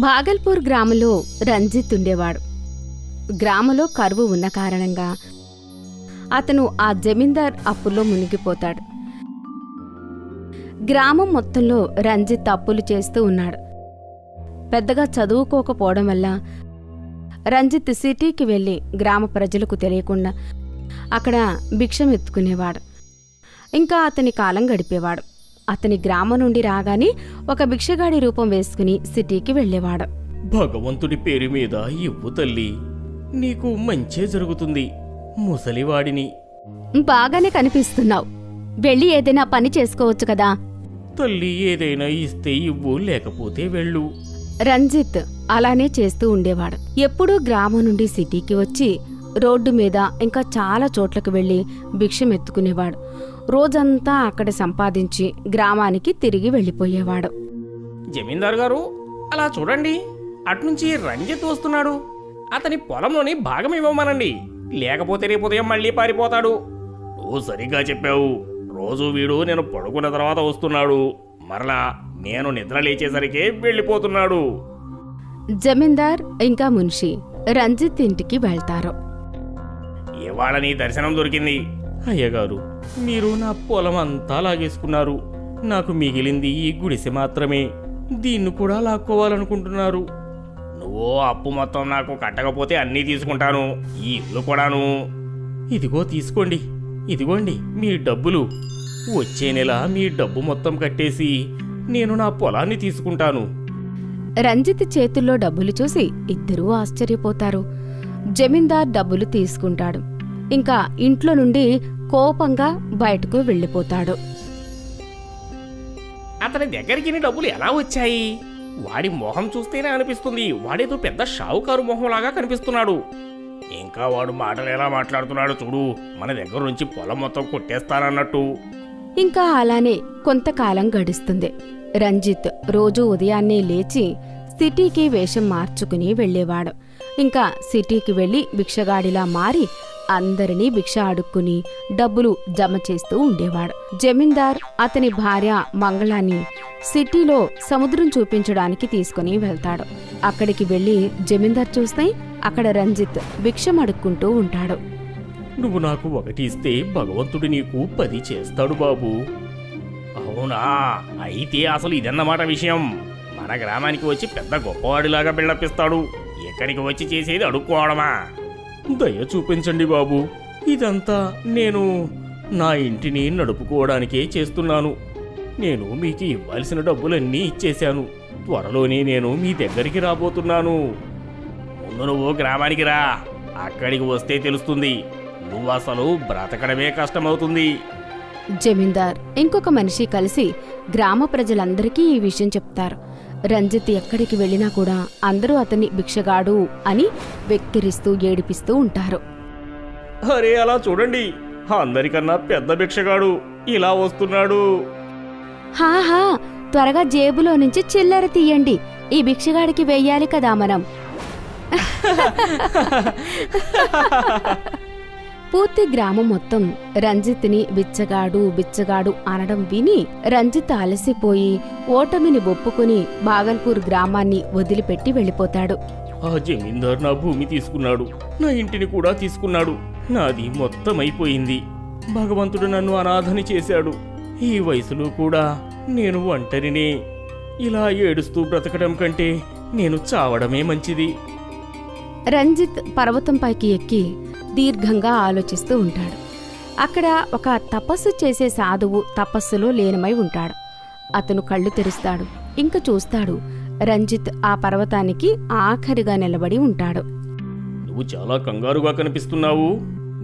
భాగల్పూర్ గ్రామంలో రంజిత్ ఉండేవాడు. గ్రామంలో కరువు ఉన్న కారణంగా అతను ఆ జమీందార్ అప్పుల్లో మునిగిపోతాడు. గ్రామం మొత్తంలో రంజిత్ అప్పులు చేస్తూ ఉన్నాడు. పెద్దగా చదువుకోకపోవడం వల్ల రంజిత్ సిటీకి వెళ్ళి గ్రామ ప్రజలకు తెలియకుండా అక్కడ భిక్షం ఎత్తుకునేవాడు. ఇంకా అతని కాలం గడిపేవాడు. అతని గ్రామం నుండి రాగానే ఒక భిక్షగాడి రూపం వేసుకుని సిటీకి వెళ్ళేవాడు. భగవంతుడి పేరు మీద ఇవ్వు తల్లి, నీకు మంచే జరుగుతుంది. ముసలివాడిని. బాగానే కనిపిస్తున్నావు. వెళ్ళి ఏదైనా పని చేసుకోవచ్చు కదా. తల్లి ఏదైనా ఇస్తే ఇవ్వు, లేకపోతే వెళ్ళు. రంజిత్ అలానే చేస్తూ ఉండేవాడు. ఎప్పుడూ గ్రామం నుండి సిటీకి వచ్చి రోడ్డు మీద ఇంకా చాలా చోట్లకు వెళ్లి భిక్షం ఎత్తుకునేవాడు. రోజంతా అక్కడ సంపాదించి గ్రామానికి తిరిగి వెళ్ళిపోయేవాడు. జమీందారు గారు, అలా చూడండి, అట్నుంచి రంజిత్ వస్తున్నాడు. అతని పొలంలోని భాగం ఇవ్వమనండి, లేకపోతే రేపు ఉదయం మళ్ళీ పారిపోతాడు. నువ్వు సరిగ్గా చెప్పావు. రోజు వీడు నేను పడుకున్న తర్వాత వస్తున్నాడు, మరలా నేను నిద్ర లేచేసరికే వెళ్ళిపోతున్నాడు. జమీందార్ ఇంకా మున్షి రంజిత్ ఇంటికి వెళ్తారు. ఇవాళ నీ దర్శనం దొరికింది. అయ్యగారు, మీరు నా పొలం అంతా లాగేసుకున్నారు. నాకు మిగిలింది ఈ గుడిసె మాత్రమే. దీన్ని కూడా లాక్కోవాలనుకుంటున్నారు. నువ్వు అప్పు మొత్తం నాకు కట్టకపోతే అన్నీ తీసుకుంటాను, ఈ ఇల్లు కూడాను. ఇదిగో తీసుకోండి, ఇదిగోండి మీ డబ్బులు. వచ్చే నెల మీ డబ్బు మొత్తం కట్టేసి నేను నా పొలాన్ని తీసుకుంటాను. రంజిత్ చేతుల్లో డబ్బులు చూసి ఇద్దరూ ఆశ్చర్యపోతారు. జమీందార్ డబ్బులు తీసుకుంటాడు. ఇంకా ఇంట్లో నుండి కోపంగా బయటకు వెళ్ళిపోతాడు. అతని దగ్గరికి నీ డబ్బులు ఎలా వచ్చాయి? వాడి మొహం చూస్తేనే అనిపిస్తుంది వాడేదో పెద్ద షావుకారు మొహంలాగా కనిపిస్తున్నాడు. ఇంకా వాడు మాటలు ఎలా మాట్లాడుతున్నాడు చూడు, మన దగ్గర నుంచి పొలం మొత్తం కొట్టేస్తానన్నట్టు. ఇంకా అలానే కొంతకాలం గడుస్తుంది. రంజిత్ రోజూ ఉదయాన్నే లేచి సిటీకి వేషం మార్చుకుని వెళ్ళేవాడు. ఇంకా సిటీకి వెళ్లి భిక్షగాడిలా మారి అందరినీ భిక్ష అడుక్కుని డబ్బులు జమ చేస్తూ ఉండేవాడు. జమీందార్ అతని భార్య మంగళాన్ని సిటీలో సముద్రం చూపించడానికి తీసుకుని వెళ్తాడు. అక్కడికి వెళ్లి జమీందార్ చూస్తే అక్కడ రంజిత్ భిక్షం అడుక్కుంటూ ఉంటాడు. నువ్వు నాకు 1 ఇస్తే భగవంతుడు నీకు 10 చేస్తాడు బాబు. అవునా? అయితే అసలు ఇదన్నమాట విషయం. మన గ్రామానికి వచ్చి పెద్ద గొప్పవాడిలాగా బిల్డపిస్తాడు. ఎక్కడికి వచ్చి చేసేది అడుక్కోవడమా? దయ చూపించండి బాబు. ఇదంతా నేను నా ఇంటిని నడుపుకోవడానికే చేస్తున్నాను. నేను మీకు ఇవ్వాల్సిన డబ్బులన్నీ ఇచ్చేశాను. త్వరలోనే నేను మీ దగ్గరికి రాబోతున్నాను. ముందు నువ్వు గ్రామానికి రా, అక్కడికి వస్తే తెలుస్తుంది. నువ్వు అసలు బ్రతకడమే కష్టమవుతుంది. జమీందార్ ఇంకొక మనిషి కలిసి గ్రామ ప్రజలందరికీ ఈ విషయం చెప్తారు. రంజిత్ ఎక్కడికి వెళ్ళినా కూడా అందరూ అతన్ని భిక్షగాడు అని వెక్కిరిస్తూ ఏడిపిస్తూ ఉంటారు. అరే అలా చూడండి, అందరికన్నా పెద్ద భిక్షగాడు ఇలా వస్తున్నాడు. హాహా, త్వరగా జేబులో నుంచి చిల్లర తీయండి, ఈ భిక్షగాడికి వెయ్యాలి కదా మనం. పూర్తి గ్రామం మొత్తం రంజిత్ని బిచ్చగాడు బిచ్చగాడు అనడం విని రంజిత్ అలసిపోయి ఓటమిని ఒప్పుకుని భాగల్పూర్ గ్రామాన్ని వదిలిపెట్టి వెళ్ళిపోతాడు. ఆ జమీందార్ నా భూమి తీసుకున్నాడు, నా ఇంటిని కూడా తీసుకున్నాడు. నాది మొత్తం అయిపోయింది. భగవంతుడు నన్ను అనాథని చేశాడు. ఈ వయసులో కూడా నేను ఒంటరినే. ఇలా ఏడుస్తూ బ్రతకడం కంటే నేను చావడమే మంచిది. రంజిత్ పర్వతంపైకి ఎక్కి దీర్ఘంగా ఆలోచిస్తూ ఉంటాడు. అక్కడ ఒక తపస్సు చేసే సాధువు తపస్సులో లీనమై ఉంటాడు. అతను కళ్ళు తెరుస్తాడు. ఇంక చూస్తాడు, రంజిత్ ఆ పర్వతానికి ఆఖరిగా నిలబడి ఉంటాడు. నువ్వు చాలా కంగారుగా కనిపిస్తున్నావు.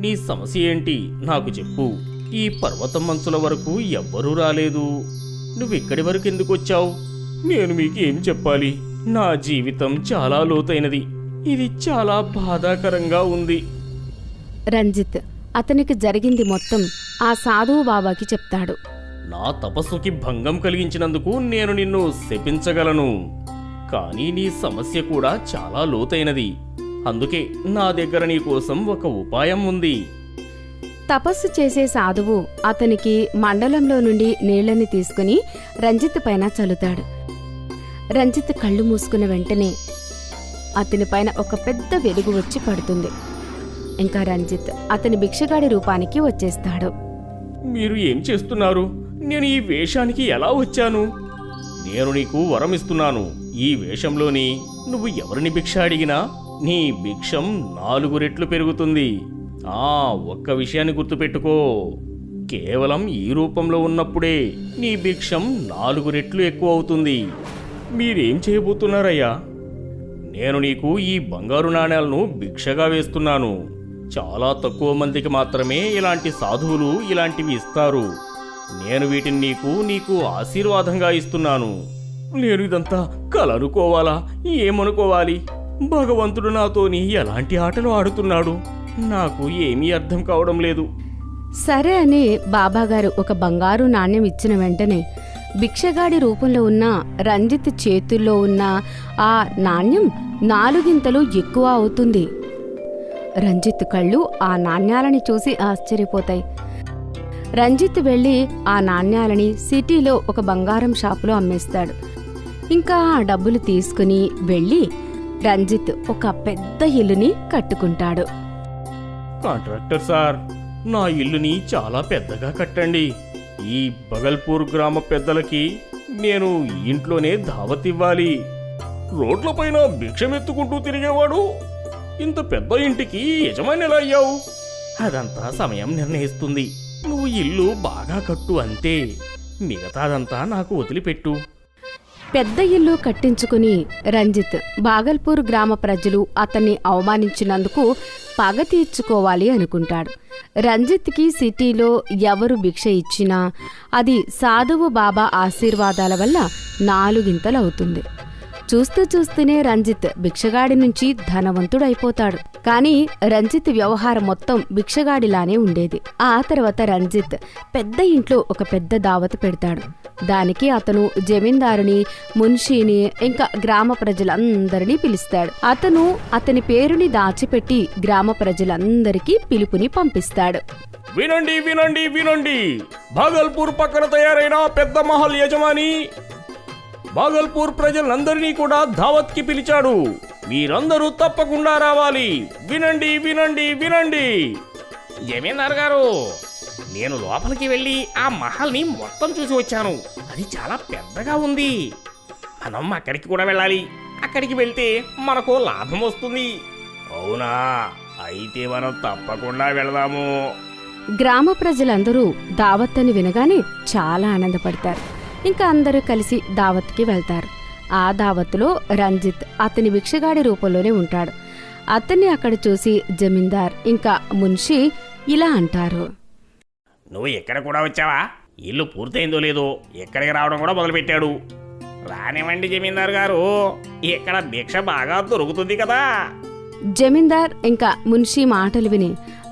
నీ సమస్య ఏంటి నాకు చెప్పు. ఈ పర్వతం మంచుల వరకు ఎవ్వరూ రాలేదు. నువ్వెక్కడి వరకు ఎందుకు వచ్చావు? నేను మీకు ఏం చెప్పాలి? నా జీవితం చాలా లోతైనది. ఇది చాలా బాధాకరంగా ఉంది. రంజిత్ అతనికి జరిగింది మొత్తం ఆ సాధువు బాబాకి చెప్తాడు. నా తపస్సుకి భంగం కలిగించినందుకు నేను నిన్ను శపించగలను, కానీ నీ సమస్య కూడా చాలా లోతైనది. అందుకే నా దగ్గర నీ కోసం ఒక ఉపాయం ఉంది. తపస్సు చేసే సాధువు అతనికి మండలంలో నుండి నీళ్లని తీసుకుని రంజిత్ పైన చల్లుతాడు. రంజిత్ కళ్ళు మూసుకున్న వెంటనే అతని పైన ఒక పెద్ద వెలుగు వచ్చి పడుతుంది. ఇంకా రంజిత్ అతని భిక్షగాడి రూపానికి వచ్చేస్తాడు. మీరు ఏం చేస్తున్నారు? నేను ఈ వేషానికి ఎలా వచ్చాను? నేను నీకు వరం ఇస్తున్నాను. ఈ వేషంలోని నువ్వు ఎవరిని భిక్ష అడిగినా నీ భిక్షం 4 రెట్లు పెరుగుతుంది. ఒక్క విషయాన్ని గుర్తుపెట్టుకో, కేవలం ఈ రూపంలో ఉన్నప్పుడే నీ భిక్షం 4 రెట్లు ఎక్కువ అవుతుంది. మీరేం చేయబోతున్నారయ్యా? నేను నీకు ఈ బంగారు నాణేలను భిక్షగా వేస్తున్నాను. చాలా తక్కువ మందికి మాత్రమే ఇలాంటి సాధువులు ఇలాంటివి ఇస్తారు. నేను వీటిని నీకు ఆశీర్వాదంగా ఇస్తున్నాను. నేను ఇదంతా కలనుకోవాలా, ఏమనుకోవాలి? భగవంతుడు నాతోని ఎలాంటి ఆటలు ఆడుతున్నాడు? నాకు ఏమీ అర్థం కావడం లేదు. సరే అని బాబాగారు ఒక బంగారు నాణ్యం ఇచ్చిన వెంటనే భిక్షగాడి రూపంలో ఉన్న రంజిత్ చేతుల్లో ఉన్న ఆ నాణ్యం 4 ఎక్కువ అవుతుంది. రంజిత్ కళ్ళు ఆ నాణ్యాలని చూసి ఆశ్చర్యపోతాయి. రంజిత్ వెళ్ళి ఆ నాణ్యాలని సిటీలో ఒక బంగారం షాపులో అమ్మేస్తాడు. ఇంకా ఆ డబ్బులు తీసుకుని వెళ్ళి రంజిత్ ఒక పెద్ద ఇల్లుని కట్టుకుంటాడు. కాంట్రాక్టర్ సార్, నా ఇల్లుని చాలా పెద్దగా కట్టండి. ఈ బగల్పూర్ గ్రామ పెద్దలకి నేను ఈ ఇంట్లోనే దావత్ ఇవ్వాలి. రోడ్లపైన భిక్షమెత్తుకుంటూ తిరిగేవాడు ఇంత పెద్ద ఇంటికి యజమాని ఎలా అయ్యావు? అదంతా సమయం నిర్ణయిస్తుంది. నువ్వు ఇల్లు బాగా కట్టు అంతే. మిగతాదంతా నాకు వదిలిపెట్టు. పెద్ద ఇల్లు కట్టించుకుని రంజిత్ బాగల్పూర్ గ్రామ ప్రజలు అతన్ని అవమానించినందుకు పగ తీర్చుకోవాలి అనుకుంటాడు. రంజిత్కి సిటీలో ఎవరు భిక్ష ఇచ్చినా అది సాధువు బాబా ఆశీర్వాదాల వల్ల 4 అవుతుంది. చూస్తూ చూస్తూనే రంజిత్ భిక్షగాడి నుంచి ధనవంతుడైపోతాడు. కానీ రంజిత్ వ్యవహారం మొత్తం భిక్షగాడిలానే ఉండేది. ఆ తర్వాత రంజిత్ పెద్ద ఇంట్లో ఒక పెద్ద దావత్ పెడతాడు. దానికి అతను జమీందారుని, మున్షీని, ఇంకా గ్రామ ప్రజలందరినీ పిలుస్తాడు. అతను అతని పేరుని దాచిపెట్టి గ్రామ ప్రజలందరికీ పిలుపుని పంపిస్తాడు. వినండి, వినండి, వినండి. భాగల్పూర్ పక్కన తయారైన పెద్ద మహల్ యజమాని భాగల్పూర్ ప్రజలందరినీ కూడా దావత్కి పిలిచాడు. మీరందరూ తప్పకుండా రావాలి. వినండి, వినండి, వినండి. జమీందార్ గారు, నేను లోపలికి వెళ్ళి ఆ మహల్ని మొత్తం చూసి వచ్చాను. అది చాలా పెద్దగా ఉంది. మనం అక్కడికి కూడా వెళ్ళాలి. అక్కడికి వెళ్తే మనకు లాభం వస్తుంది. అవునా? అయితే మనం తప్పకుండా వెళదాము. గ్రామ ప్రజలందరూ దావత్ అని వినగానే చాలా ఆనందపడతారు. ఇంకా అందరూ కలిసి దావత్కి వెళ్తారు. ఆ దావత్తులో రంజిత్ అతని భిక్షగాడి రూపంలోనే ఉంటాడు. అతన్ని అక్కడ చూసి జమీందార్ ఇంకా మున్షి ఇలా అంటారు. నువ్వు ఎక్కడ కూడా వచ్చావా? ఇల్లు పూర్తయిందో లేదో ఎక్కడికి రావడం కూడా మొదలుపెట్టాడు. రానివ్వండి జమీందార్ గారు, ఇక్కడ భిక్ష బాగా దొరుకుతుంది కదా. జమీందార్ ఇంకా మున్షి మాటలు విని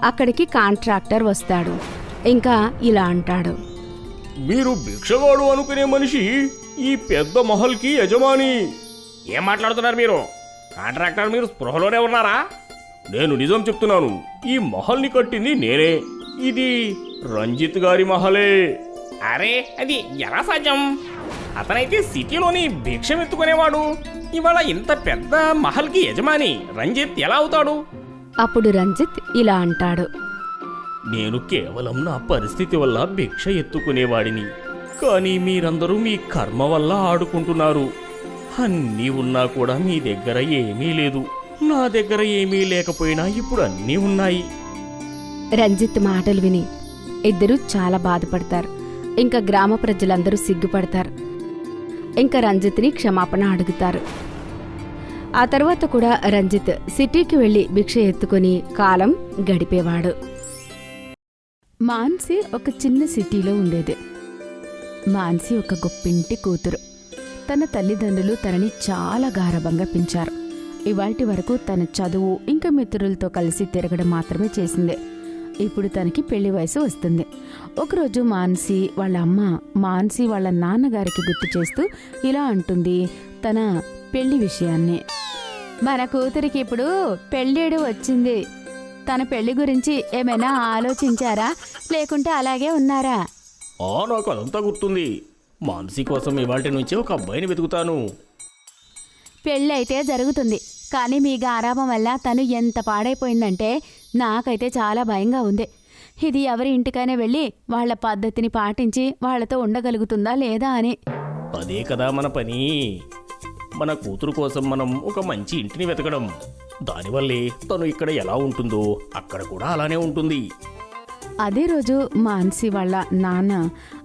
అక్కడికి కాంట్రాక్టర్ వస్తాడు. ఇంకా ఇలా అంటాడు. మీరు భిక్షగాడు అనుకునే మనిషి ఈ పెద్ద మహల్కి యజమాని. ఏం మాట్లాడుతున్నారు మీరు? కాంట్రాక్టర్, మీరు స్పృహలోనే ఉన్నారా? నేను నిజం చెప్తున్నాను. ఈ మహల్ని కట్టింది నేనే. ఇది రంజిత్ గారి మహలే. అరే, అది ఎలా సాధ్యం? అతనైతే సిటీలోని భిక్షమెత్తుకునేవాడు. ఇవాళ ఇంత పెద్ద మహల్కి యజమాని రంజిత్ ఎలా అవుతాడు? అప్పుడు రంజిత్ ఇలా అంటాడు. నేను కేవలం నా పరిస్థితి వల్ల భిక్ష ఎత్తుకునేవాడిని. కానీ మీరందరూ మీ కర్మ వల్ల ఆడుకుంటున్నారు. అన్నీ ఉన్నా కూడా మీ దగ్గర ఏమీ లేదు. నా దగ్గర ఏమీ లేకపోయినా ఇప్పుడు అన్నీ ఉన్నాయి. రంజిత్ మాటలు విని ఇద్దరూ చాలా బాధపడతారు. ఇంకా గ్రామ ప్రజలందరూ సిగ్గుపడతారు. ఇంకా రంజిత్ని క్షమాపణ అడుగుతారు. ఆ తర్వాత కూడా రంజిత్ సిటీకి వెళ్లి భిక్ష ఎత్తుకుని కాలం గడిపేవాడు. మాన్సి ఒక చిన్న సిటీలో ఉండేది. మాన్సి ఒక గొప్పింటి కూతురు. తన తల్లిదండ్రులు తనని చాలా గారాబంగా పెంచారు. ఇవాల్టి వరకు తన చదువు ఇంకా మిత్రులతో కలిసి తిరగడం మాత్రమే చేసింది. ఇప్పుడు తనకి పెళ్లి వయసు వస్తుంది. ఒకరోజు మాన్సి వాళ్ళ అమ్మ మాన్సి వాళ్ళ నాన్నగారికి గుర్తు చేస్తూ ఇలా అంటుంది తన పెళ్లి విషయాన్ని. మన కూతురికి ఇప్పుడు పెళ్ళేడు వచ్చింది. తన పెళ్లి గురించి ఏమైనా ఆలోచించారా, లేకుంటే అలాగే ఉన్నారా? నాకు అదంతా గుర్తుంది. మానసి కోసం ఇవాళ నుంచి ఒక అబ్బాయిని వెతుకుతాను. పెళ్ళైతే జరుగుతుంది, కానీ మీ గారాబం వల్ల తను ఎంత పాడైపోయిందంటే నాకైతే చాలా భయంగా ఉంది. ఇది ఎవరి ఇంటికైనా వెళ్ళి వాళ్ళ పద్ధతిని పాటించి వాళ్ళతో ఉండగలుగుతుందా లేదా అని. అదే కదా మన పని. మన కూతురు కోసం మనం ఒక మంచి ఇంటిని వెతకడం. దానివల్లే తను ఇక్కడ ఎలా ఉంటుందో అక్కడ కూడా అలానే ఉంటుంది. అదే రోజు మాన్సి వాళ్ళ నాన్న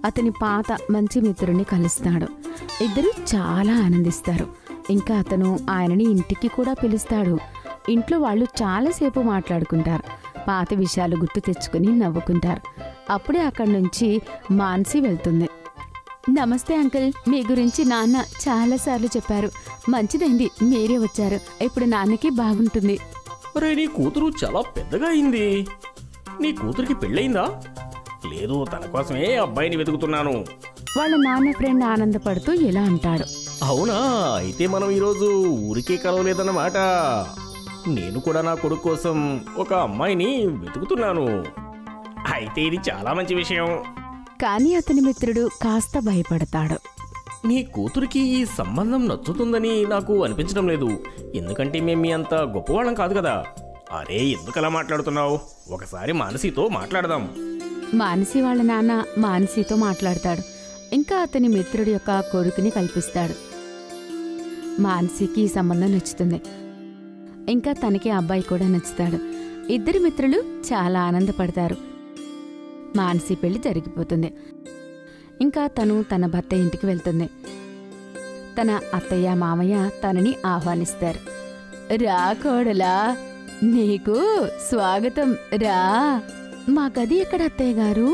అతని పాత మంచి మిత్రుడిని కలుస్తాడు. ఇద్దరు చాలా ఆనందిస్తారు. ఇంకా అతను ఆయనని ఇంటికి కూడా పిలుస్తాడు. ఇంట్లో వాళ్ళు చాలాసేపు మాట్లాడుకుంటారు. పాత విషయాలు గుర్తు తెచ్చుకుని నవ్వుకుంటారు. అప్పుడే అక్కడి నుంచి మాన్సి వెళ్తుంది. నమస్తే అంకుల్, మీ గురించి నాన్న చాలాసార్లు చెప్పారు. మంచిదైంది మీరే వచ్చారు. ఇప్పుడు నాన్నకి బాగుంటుంది. అరే, నీ కూతురు చాలా పెద్దగా అయింది. నీ కూతురికి పెళ్ళయిందా? లేదు, తన కోసమే అబ్బాయిని వెతుకుతున్నాను. వాళ్ళ నాన్న ఫ్రెండ్ ఆనందపడుతూ ఇలా అంటాడు. అవునా, అయితే మనం ఈరోజు ఊరికే కలవలేదన్నమాట. నేను కూడా నా కొడుకు కోసం ఒక అమ్మాయిని వెతుకుతున్నాను. అయితే ఇది చాలా మంచి విషయం. కానీ అతని మిత్రుడు కాస్త భయపడతాడు. నీ కూతురికి ఈ సంబంధం నచ్చుతుందని నాకు అనిపించడం లేదు. ఎందుకంటే మేము మీ అంత గొప్పవాళ్ళం కాదు కదా. అరే, ఎందుకలా మాట్లాడుతున్నావు? ఒకసారి మానసితో మాట్లాడదాం. మానసి వాళ్ళ నాన్న మానసితో మాట్లాడతాడు. ఇంకా అతని మిత్రుడి యొక్క కొడుకుని కల్పిస్తాడు. మానసికి ఈ సంబంధం నచ్చుతుంది. ఇంకా తనకి అబ్బాయి కూడా నచ్చుతాడు. ఇద్దరు మిత్రులు చాలా ఆనందపడతారు. మానసి పెళ్లి జరిగిపోతుంది. ఇంకా తను తన భర్త ఇంటికి వెళ్తుంది. తన అత్తయ్య మామయ్య తనని ఆహ్వానిస్తారు. రా కోడలా, నీకు స్వాగతం, రా. మా గది ఎక్కడ అత్తయ్య గారు?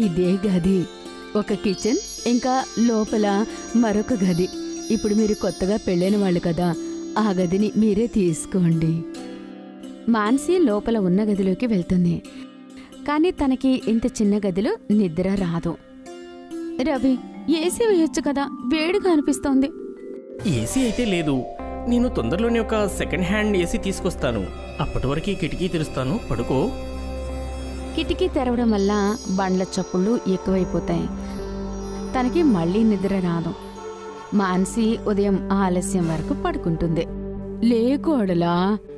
ఇదే గది. ఒక కిచెన్, ఇంకా లోపల మరొక గది. ఇప్పుడు మీరు కొత్తగా పెళ్ళైన వాళ్ళు కదా, ఆ గదిని మీరే తీసుకోండి. మాన్సి లోపల ఉన్న గదిలోకి వెళ్తుంది. కానీ తనకి ఇంత చిన్న గదిలో నిద్ర రాదు. రవి, ఏసీ వేయొచ్చు కదా, వేడిగా అనిపిస్తోంది. ఏసీ అయితే లేదు. నేను తొందరలోనే ఒక సెకండ్ హ్యాండ్ ఏసీ తీసుకొస్తాను. అప్పటి వరకు కిటికీ తెరుస్తాను, పడుకో. కిటికీ తెరవడం వల్ల బండ్ల చప్పుళ్ళు ఎక్కువైపోతాయి. తనకి మళ్ళీ నిద్ర రాదు. మాన్సి ఉదయం ఆలస్యం వరకు పడుకుంటుంది. లేకోడలా,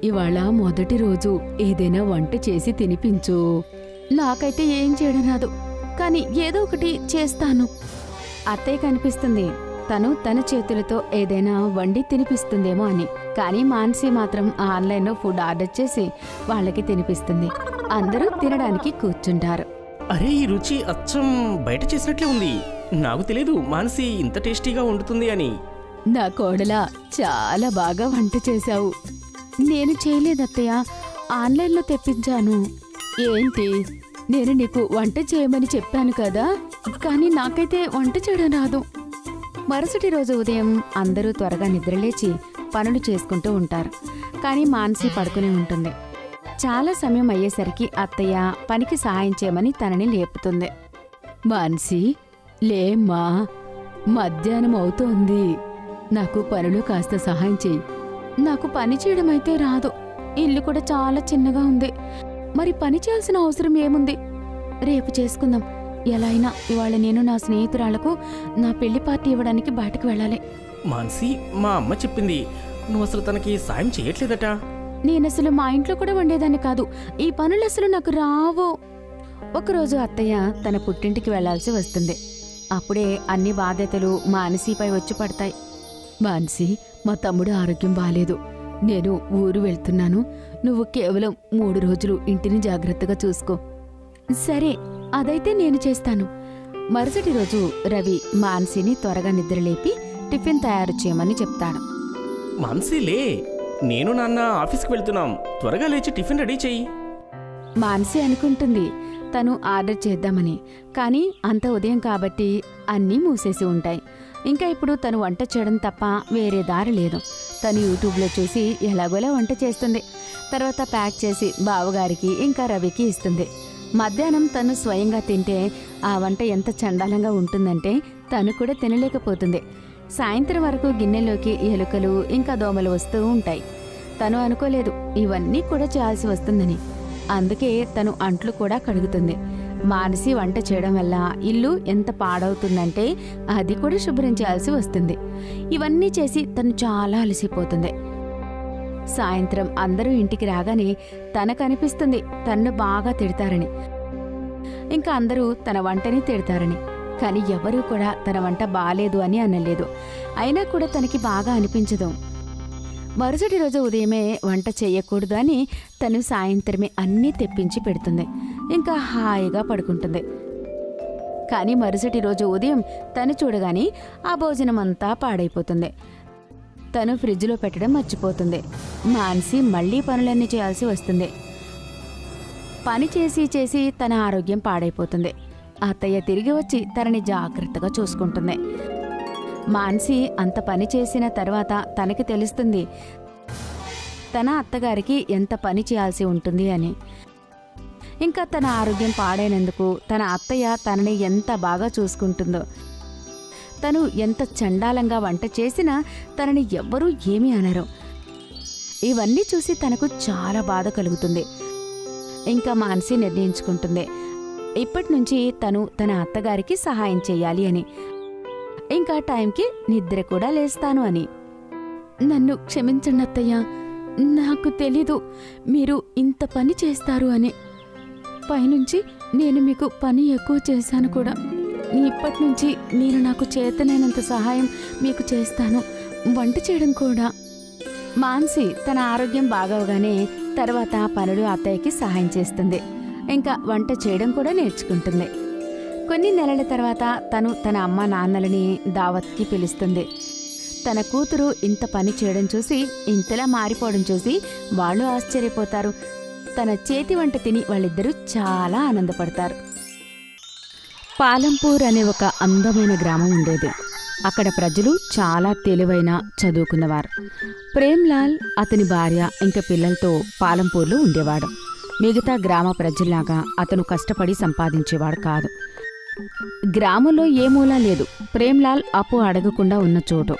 ఇవాళ మొదటి రోజు ఏదైనా వంట చేసి తినిపించు. నాకైతే ఏం చేయడం రాదు, కానీ ఏదో ఒకటి చేస్తాను. అత్తయ్య కనిపిస్తుంది తను తన చేతులతో ఏదైనా వండి తినిపిస్తుందేమో అని. కానీ మాన్సి మాత్రం ఆన్లైన్లో ఫుడ్ ఆర్డర్ చేసి వాళ్ళకి తినిపిస్తుంది. అందరూ తినడానికి కూర్చుంటారు. అరే, ఈ రుచి అచ్చం బయట చేసినట్లే ఉంది. నాకు తెలీదు మానసి ఇంత టేస్టీగా వండుతుంది అని. నా కోడలా, చాలా బాగా వంట చేశావు. నేను చేయలేదత్తయ్య, ఆన్లైన్లో తెప్పించాను. ఏంటి, నేను నీకు వంట చేయమని చెప్పాను కదా, కానీ నాకైతే వంట చేయడం రాదు. మరుసటి రోజు ఉదయం అందరూ త్వరగా నిద్రలేచి పనులు చేసుకుంటూ ఉంటారు. కానీ మాన్సి పడుకునే ఉంటుంది. చాలా సమయం అయ్యేసరికి అత్తయ్య పనికి సహాయం చేయమని తనని లేపుతుంది. మాన్సి, లేమ్మా, మధ్యాహ్నం అవుతోంది. నాకు పనులు కాస్త సహాయం చెయ్యి. నాకు పని చేయడం అయితే రాదు. ఇల్లు కూడా చాలా చిన్నగా ఉంది. మరి పని చేయాల్సిన అవసరం ఏముంది? రేపు చేసుకుందాం. ఎలా అయినా ఇవాళ నేను నా స్నేహితురాళ్లకు నా పెళ్లి పార్టీ ఇవ్వడానికి బయటకు వెళ్ళాలి. మానసి, మా అమ్మ చెప్పింది నువ్వు అసలు తనకి సాయం చేయట్లేదట. నేనసలు మా ఇంట్లో కూడా వండేదాన్ని కాదు. ఈ పనులు అసలు నాకు రావు. ఒకరోజు అత్తయ్య తన పుట్టింటికి వెళ్లాల్సి వస్తుంది. అప్పుడే అన్ని బాధ్యతలు మానసిపై వచ్చి పడతాయి. మానసి, మా తమ్ముడు ఆరోగ్యం బాలేదు. నేను ఊరు వెళ్తున్నాను. నువ్వు కేవలం 3 రోజులు ఇంటిని జాగ్రత్తగా చూసుకో. సరే, అదైతే నేను చేస్తాను. మరుసటి రోజు రవి మానసిని త్వరగా నిద్రలేపి టిఫిన్ తయారు చేయమని చెప్తాడు. మానసి, లే, నేను నాన్న ఆఫీస్కి వెళ్తున్నాం. త్వరగా లేచి టిఫిన్ రెడీ చెయ్యి. మానసి అనుకుంటుంది తను ఆర్డర్ చేద్దామని. కానీ అంత ఉదయం కాబట్టి అన్నీ మూసేసి ఉంటాయి. ఇంకా ఇప్పుడు తను వంట చేయడం తప్ప వేరే దారి లేదు. తను యూట్యూబ్లో చూసి ఎలాగోలా వంట చేస్తుంది. తర్వాత ప్యాక్ చేసి బావగారికి ఇంకా రవికి ఇస్తుంది. మధ్యాహ్నం తను స్వయంగా తింటే ఆ వంట ఎంత చండాలంగా ఉంటుందంటే తను కూడా తినలేకపోతుంది. సాయంత్రం వరకు గిన్నెలోకి ఎలుకలు ఇంకా దోమలు వస్తూ ఉంటాయి. తను అనుకోలేదు ఇవన్నీ కూడా చేయాల్సి వస్తుందని. అందుకే తను అంట్లు కూడా కడుగుతుంది. మానసి వంట చేయడం వల్ల ఇల్లు ఎంత పాడవుతుందంటే అది కూడా శుభ్రం చేయాల్సి వస్తుంది. ఇవన్నీ చేసి తను చాలా అలసిపోతుంది. సాయంత్రం అందరూ ఇంటికి రాగానే తనకు అనిపిస్తుంది తన్ను బాగా తిడతారని, ఇంకా అందరూ తన వంటని తిడతారని. కానీ ఎవరూ కూడా తన వంట బాలేదు అని అనలేదు. అయినా కూడా తనకి బాగా అనిపించదు. మరుసటి రోజు ఉదయమే వంట చెయ్యకూడదు అని తను సాయంత్రమే అన్నీ తెప్పించి పెడుతుంది. ఇంకా హాయిగా పడుకుంటుంది. కానీ మరుసటి రోజు ఉదయం తను చూడగానే ఆ భోజనం అంతా పాడైపోతుంది. తను ఫ్రిడ్జ్లో పెట్టడం మర్చిపోతుంది. మానసి మళ్లీ పనులన్నీ చేయాల్సి వస్తుంది. పని చేసి చేసి తన ఆరోగ్యం పాడైపోతుంది. అత్తయ్య తిరిగి వచ్చి తనని జాగ్రత్తగా చూసుకుంటుంది. మానసి అంత పని చేసిన తర్వాత తనకి తెలుస్తుంది తన అత్తగారికి ఎంత పని చేయాల్సి ఉంటుంది అని. ఇంకా తన ఆరోగ్యం పాడైనందుకు తన అత్తయ్య తనని ఎంత బాగా చూసుకుంటుందో. తను ఎంత చండాలంగా వంట చేసినా తనని ఎవ్వరూ ఏమీ అనరు. ఇవన్నీ చూసి తనకు చాలా బాధ కలుగుతుంది. ఇంకా మానసి నిర్ణయించుకుంటుంది ఇప్పటి నుంచి తను తన అత్తగారికి సహాయం చెయ్యాలి అని. ఇంకా టైంకి నిద్ర కూడా లేస్తాను అని. నన్ను క్షమించండి అత్తయ్య, నాకు తెలీదు మీరు ఇంత పని చేస్తారు అని. పైనుంచి నేను మీకు పని ఎక్కువ చేశాను కూడా. ఇప్పటి నుంచి నేను నాకు చేతనైనంత సహాయం మీకు చేస్తాను, వంట చేయడం కూడా. మానసి తన ఆరోగ్యం బాగవగానే తర్వాత పనులు అత్తయ్యకి సహాయం చేస్తుంది. ఇంకా వంట చేయడం కూడా నేర్చుకుంటుంది. కొన్ని నెలల తర్వాత తను తన అమ్మ నాన్నలని దావత్కి పిలుస్తుంది. తన కూతురు ఇంత పని చేయడం చూసి, ఇంతలా మారిపోవడం చూసి వాళ్ళు ఆశ్చర్యపోతారు. తన చేతి వంట తిని వాళ్ళిద్దరూ చాలా ఆనందపడతారు. పాలంపూర్ అనే ఒక అందమైన గ్రామం ఉండేది. అక్కడ ప్రజలు చాలా తెలివైన చదువుకున్నవారు. ప్రేమ్లాల్ అతని భార్య ఇంకా పిల్లలతో పాలంపూర్లో ఉండేవాడు. మిగతా గ్రామ ప్రజల్లాగా అతను కష్టపడి సంపాదించేవాడు కాదు. గ్రామంలో ఏ మూలా లేదు ప్రేమ్లాల్ అప్పు అడగకుండా ఉన్న చోటు.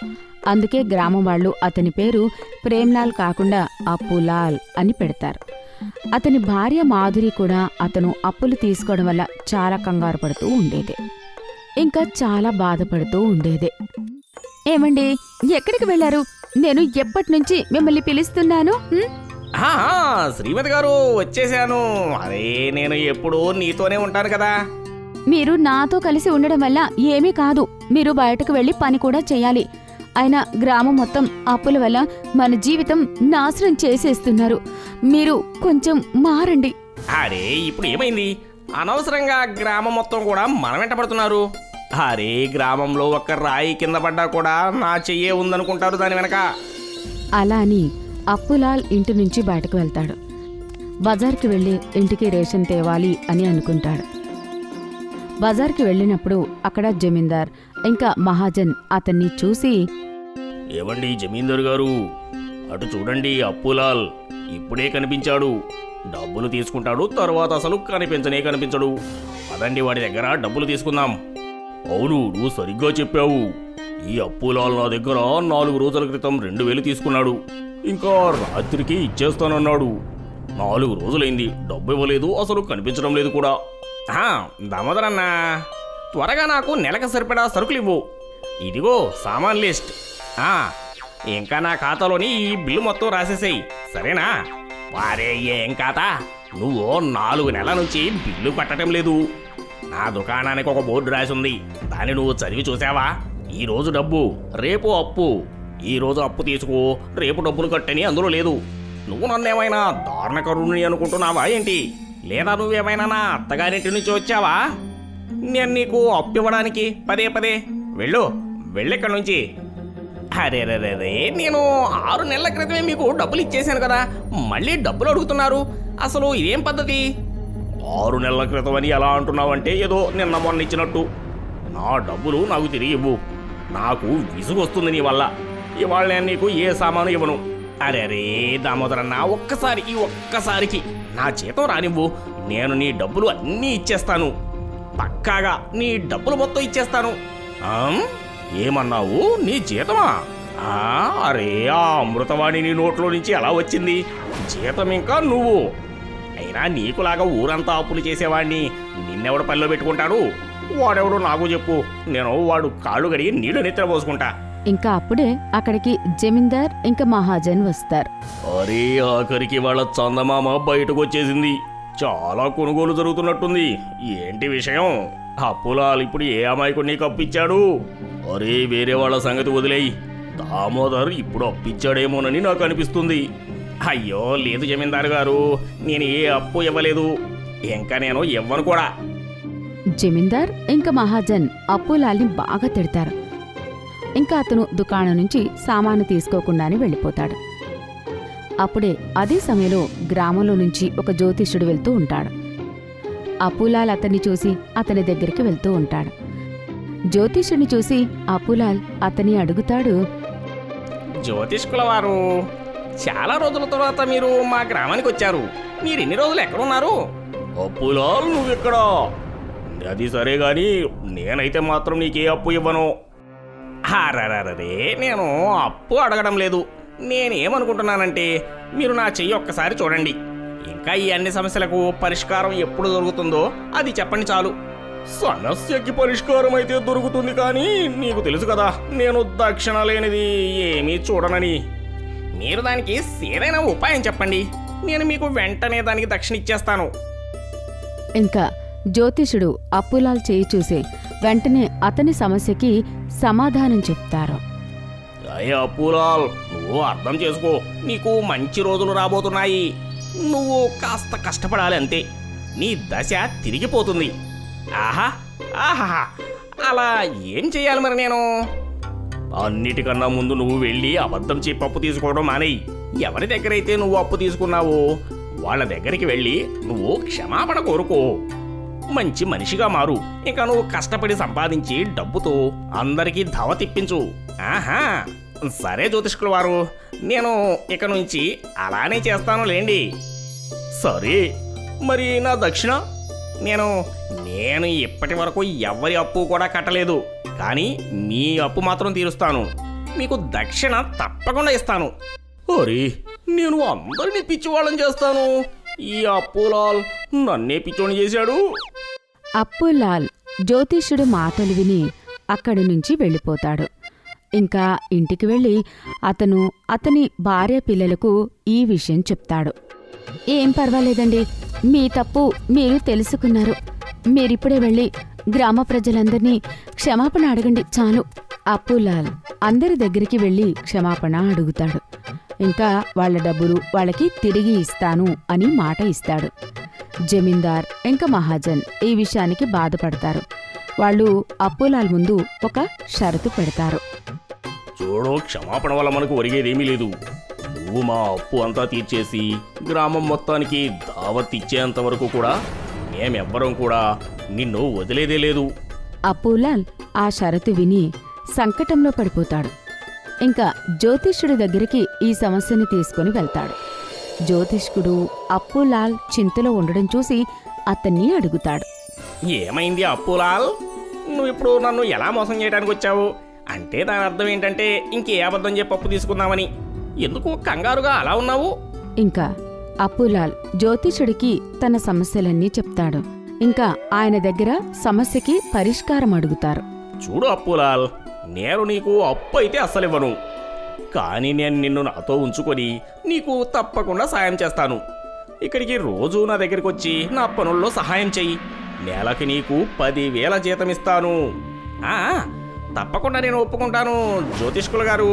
అందుకే గ్రామం వాళ్ళు అతని పేరు ప్రేమ్లాల్ కాకుండా అప్పులాల్ అని పెడతారు. అతని భార్య మాధురి కూడా అతను అప్పులు తీసుకోవడం వల్ల చాలా కంగారు పడుతూ ఉండేది. ఇంకా చాలా బాధపడుతూ ఉండేది. ఏమండి, ఎక్కడికి వెళ్లారు? నేను ఎప్పటి నుంచి మిమ్మల్ని పిలుస్తున్నాను. శ్రీమతి గారు వచ్చేసాను. అరే, నేను ఎప్పుడూ నీతోనే ఉంటాను కదా. మీరు నాతో కలిసి ఉండడం వల్ల ఏమీ కాదు, మీరు బయటకు వెళ్లి పని కూడా చేయాలి. అయినా గ్రామం మొత్తం అప్పుల వల్ల మన జీవితం నాశనం చేసేస్తున్నారు. మీరు కొంచెం మారండి. అరే, ఇప్పుడు ఏమైంది? అనవసరంగా గ్రామం మొత్తం కూడా మన వెంట పడుతున్నారు. అరే, గ్రామంలో ఒక్క రాయి కింద పడ్డా కూడా నా చెయ్యే ఉందనుకుంటారు దాని వెనక. అలా అని అప్పులాల్ ఇంటి నుంచి బయటకు వెళ్తాడు. బజార్కి వెళ్ళి ఇంటికి రేషన్ తేవాలి అని అనుకుంటాడు. బజార్కి వెళ్ళినప్పుడు అక్కడ జమీందార్ ఇంకా మహాజన్ అతన్ని చూసి, ఏవండి జమీందారు గారు, అటు చూడండి, అప్పులాల్ ఇప్పుడే కనిపించాడు. డబ్బులు తీసుకుంటాడు, తర్వాత అసలు కనిపించడు. పదండి, వాడి దగ్గర డబ్బులు తీసుకుందాం. అవును, నువ్వు సరిగ్గా చెప్పావు. ఈ అప్పులాల్ నా దగ్గర 4 రోజుల క్రితం 2000 తీసుకున్నాడు. ఇంకా రాత్రికి ఇచ్చేస్తానన్నాడు. 4 రోజులైంది, డబ్బు ఇవ్వలేదు, అసలు కనిపించడం లేదు కూడా. దామోదరన్నా, త్వరగా నాకు నెలకు సరిపడా సరుకులు ఇవ్వు. ఇదిగో సామాన్ లిస్ట్. ఇంకా నా ఖాతాలోని ఈ బిల్లు మొత్తం రాసేసాయి, సరేనా? వారే, ఏం ఖాతా? నువ్వు 4 నెలల నుంచి బిల్లు కట్టడం లేదు. నా దుకాణానికి ఒక బోర్డు రాసి ఉంది, దాన్ని నువ్వు చదివి చూసావా? ఈ రోజు డబ్బు, రేపు అప్పు. ఈ రోజు అప్పు తీసుకో, రేపు డబ్బులు కట్టని అందులో లేదు. నువ్వు నన్నేమైనా దారుణకరుణ్ణి అనుకుంటున్నావా ఏంటి? లేదా నువ్వేమైనా నా అత్తగారింటి నుంచి వచ్చావా? నేను నీకు అప్పు ఇవ్వడానికి పదే వెళ్ళెక్కడి నుంచి. అరే, నేను 6 నెలల క్రితమే మీకు డబ్బులు ఇచ్చేశాను కదా, మళ్ళీ డబ్బులు అడుగుతున్నారు. అసలు ఇదేం పద్ధతి? 6 నెలల క్రితం అని ఎలా అంటున్నావంటే ఏదో నిన్న మొన్న ఇచ్చినట్టు. నా డబ్బులు నాకు తిరిగి ఇవ్వు. నాకు విసుగు వస్తుంది నీ వల్ల. ఇవాళ నేను నీకు ఏ సామాను ఇవ్వను. అరే దామోదరన్న, ఒక్కసారికి నా జీతం రానివ్వు. నేను నీ డబ్బులు అన్నీ ఇచ్చేస్తాను. పక్కాగా నీ డబ్బులు మొత్తం ఇచ్చేస్తాను. ఏమన్నావు? నీ జీతమా? అరే, ఆ అమృతవాణి నీ నోట్లో నుంచి ఎలా వచ్చింది? జీతం ఇంకా నువ్వు. అయినా నీకులాగా ఊరంతా అప్పులు చేసేవాడిని నిన్నెవడు పనిలో పెట్టుకుంటాడు? వాడెవడో నాకు చెప్పు, నేను వాడు కాళ్ళు కడిగి నీళ్లు నెత్తిన పోసుకుంటా. ఇంకా అప్పుడే అక్కడికి జమీందార్ ఇంకా మహాజన్ వస్తారు. అరే, ఆఖరికి వాళ్ళ చందమామ బయటకు వచ్చేసింది. చాలా కొనుగోలు జరుగుతున్నట్టుంది. ఏంటి విషయం? అప్పులాలు ఇప్పుడు ఏ అమాయకుడు నీకు అప్పిచ్చాడు? అరే, వేరే వాళ్ళ సంగతి వదిలేయి. దామోదర్ ఇప్పుడు అప్పిచ్చాడేమోనని నాకు అనిపిస్తుంది. అయ్యో లేదు జమీందారు గారు, నేను ఏ అప్పు ఇవ్వలేదు, ఇంకా నేను ఇవ్వను కూడా. జమీందార్ ఇంకా మహాజన్ అప్పులాల్ని బాగా తిడతారు. ఇంకా అతను దుకాణం నుంచి సామాను తీసుకోకుండానే వెళ్ళిపోతాడు. అప్పుడే అదే సమయంలో గ్రామంలో నుంచి ఒక జ్యోతిష్యుడు వెళ్తూ ఉంటాడు. అప్పులాల్ అతన్ని చూసి అతని దగ్గరికి వెళ్తూ ఉంటాడు. జ్యోతిష్యుడిని చూసి అప్పులాల్ అతన్ని అడుగుతాడు. జ్యోతిష్కుల వారు, చాలా రోజుల తర్వాత మీరు మా గ్రామానికి వచ్చారు. మీరు ఎన్ని రోజులు ఎక్కడున్నారు? అప్పులాల్, నువ్వెక్కడా? అది సరే గాని నేనైతే మాత్రం నీకే అప్పు ఇవ్వను. అరే, నేను అప్పు అడగడం లేదు. నేనేమనుకుంటున్నానంటే, మీరు నా చెయ్యి ఒక్కసారి చూడండి. ఇంకా ఈ అన్ని సమస్యలకు పరిష్కారం ఎప్పుడు దొరుకుతుందో అది చెప్పండి చాలు. సమస్యకి పరిష్కారం అయితే దొరుకుతుంది, కానీ నీకు తెలుసు కదా నేను దక్షిణ లేనిది ఏమీ చూడనని. మీరు దానికి ఏదైనా ఉపాయం చెప్పండి, నేను మీకు వెంటనే దానికి దక్షిణ ఇచ్చేస్తాను. ఇంకా జ్యోతిషుడు అప్పులాల్ చేయి చూసి వెంటనే అతని సమస్యకి సమాధానం చెప్తారు. అయ్యా అప్పులాల్, నువ్వు అర్థం చేసుకో, నీకు మంచి రోజులు రాబోతున్నాయి. నువ్వు కాస్త కష్టపడాలి అంతే. నీ దశ తిరిగిపోతుంది. ఆహా ఆహా, అలా ఏం చెయ్యాలి మరి నేను? అన్నిటికన్నా ముందు నువ్వు వెళ్ళి అబద్ధం చెప్పి అప్పు తీసుకోవడం మానేయి. ఎవరి దగ్గరైతే నువ్వు అప్పు తీసుకున్నావో వాళ్ళ దగ్గరికి వెళ్ళి నువ్వు క్షమాపణ కోరుకో. మంచి మనిషిగా మారు. ఇంకా నువ్వు కష్టపడి సంపాదించి డబ్బుతో అందరికీ ధవ తిప్పించు. ఆహా, సరే జ్యోతిష్కుల వారు, నేను ఇక నుంచి అలానే చేస్తాను లేండి. సరే, మరి నా దక్షిణ? నేను ఇప్పటి వరకు ఎవరి అప్పు కూడా కట్టలేదు, కానీ మీ అప్పు మాత్రం తీరుస్తాను. మీకు దక్షిణ తప్పకుండా ఇస్తాను. అరే, నేను అందరినీ పిచ్చివాళ్ళని చేస్తాను. ఈ అప్పులాల్ నన్నే పిచ్చోని చేశాడు. అప్పులాల్ జ్యోతిష్యుడి మాటలు విని అక్కడి నుంచి వెళ్ళిపోతాడు. ఇంకా ఇంటికి వెళ్ళి అతని భార్య పిల్లలకు ఈ విషయం చెప్తాడు. ఏం పర్వాలేదండి, మీ తప్పు మీరు తెలుసుకున్నారు. మీరిప్పుడే వెళ్ళి గ్రామ ప్రజలందరినీ క్షమాపణ అడగండి చాలు. అప్పులాల్ అందరి దగ్గరికి వెళ్ళి క్షమాపణ అడుగుతాడు. ఇంకా వాళ్ళ డబ్బులు వాళ్ళకి తిరిగి ఇస్తాను అని మాట ఇస్తాడు. జమీందార్ ఇంకా మహాజన్ ఈ విషయానికి బాధపడతారు. వాళ్ళు అప్పులాల్ ముందు ఒక షరతు పెడతారు. చూడు, క్షమాపణ వల్ల మనకు ఒరిగేదేమీ లేదు. నువ్వు మా అప్పు అంతా తీర్చేసి గ్రామం మొత్తానికి దావత్ ఇచ్చేంత వరకు కూడా మేమెవ్వరం కూడా నిన్ను వదిలేదే లేదు. అప్పులాల్ ఆ షరతు విని సంకటంలో పడిపోతాడు. ఇంకా జ్యోతిష్యుడి దగ్గరికి ఈ సమస్యని తీసుకుని వెళ్తాడు. జ్యోతిష్కుడు అప్పులాల్ చింతలో ఉండడం చూసి అతన్ని అడుగుతాడు. ఏమైంది అప్పులాల్? నువ్వు ఇప్పుడు నన్ను ఎలా మోసం చేయడానికి వచ్చావు? అంటే దాని అర్థం ఏంటంటే ఇంకే అబద్ధం చెప్పి అప్పు తీసుకుందామని. ఎందుకు కంగారుగా అలా ఉన్నావు? ఇంకా అప్పులాల్ జ్యోతిషుడికి తన సమస్యలన్నీ చెప్తాడు. ఇంకా ఆయన దగ్గర సమస్యకి పరిష్కారం అడుగుతారు. చూడు అప్పులాల్, నేను నీకు అప్పు అయితే అస్సలివ్వను, కానీ నేను నిన్ను నాతో ఉంచుకొని నీకు తప్పకుండా సాయం చేస్తాను. ఇక్కడికి రోజు నా దగ్గరికి వచ్చి నా పనుల్లో సహాయం చెయ్యి. నెలకి నీకు 10,000 జీతం ఇస్తాను. తప్పకుండా నేను ఒప్పుకుంటాను జ్యోతిష్కుల గారు.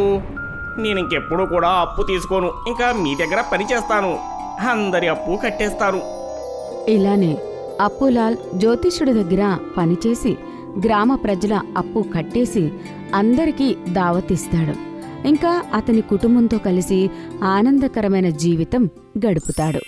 నేను ఇంకెప్పుడు కూడా అప్పు తీసుకోను. ఇంకా మీ దగ్గర పని చేస్తాను. అందరి అప్పు కట్టేస్తాను. ఇలానే అప్పులాల్ జ్యోతిష్యుడి దగ్గర పనిచేసి గ్రామ ప్రజల అప్పు కట్టేసి అందరికీ దావతిస్తాడు. ఇంకా అతని కుటుంబంతో కలిసి ఆనందకరమైన జీవితం గడుపుతాడు.